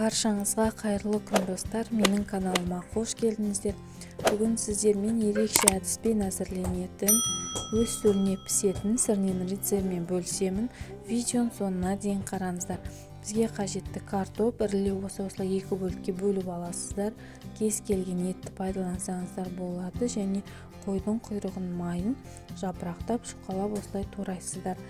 Баршаңызға қайырлы күн достар, менің каналыма қош келдіңіздер. Бүгін сіздермен ерекше әдіспен әзірленетін, өз сөліне пісетін сырнен рецептімен бөлісемін. Видеоның соңына дейін қараңыздар. Бізге қажетті картоп ірілеу осылай екі бөлікке бөліп аласыздар. Кез келген етті пайдалансаңыздар болады, және қойдың құйрығын майын жапырақтап шұқалап осылай турайсыздар.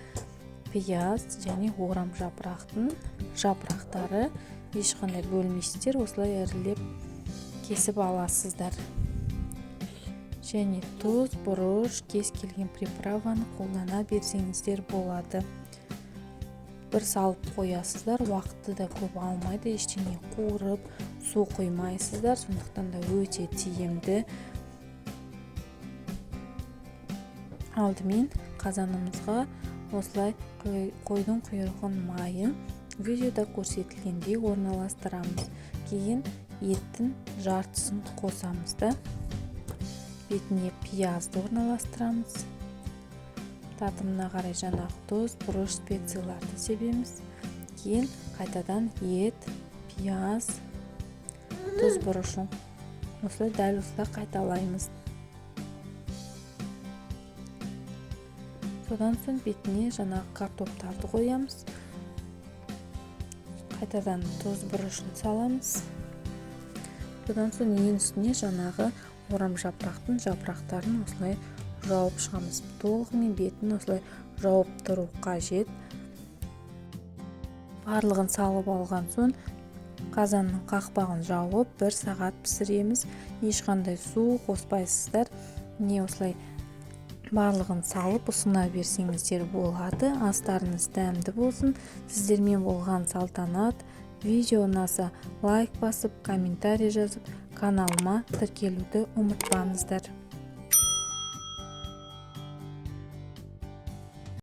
Пияз және орам жапырақтың жапырақтары ешқандай бөлмейсіздер, осылай ірілеп кесіп аласыздар. Және тұз, бұрыш, кез келген приправаны қолдана берсеңіздер болады. Бір салып қоясыздар, уақытты да көп алмайды, ештеңе қуырып, су құймайсыздар, сондықтан да өте тиімді. Алдымен қазанымызға осылай қойдың құйрығын майын видеода көрсетілгендей орналастырамыз. Кейін еттің жартысын қосамыз да бетіне пиязды орналастырамыз. Татымына қарай жаңағы тұз, бұрыш, специяларды себеміз. Кейін қайтадан ет, пияз, тұз, бұрышын осылай дәл осылай қайталаймыз. Содан соң бетіне жаңағы картоптарды қоямыз. Қайтадан тұз, бұрышын саламыз. Содан соң ең үстіне жаңағы орам жапырақтың жапырақтарын осылай жауып шығамыз. Толығымен бетін осылай жауып тұру қажет. Барлығын салып алған соң қазанның қақпағын жауып 1 сағат пісіреміз. Ешқандай су қоспайсыздар. Не осылай барлығын салып ұсына берсеңіздер болады. Астарыңыз дәмді болсын. Сіздермен болған салтанат. Видео ұнаса лайк басып, комментарий жазып, каналыма тіркелуді ұмытпаңыздар.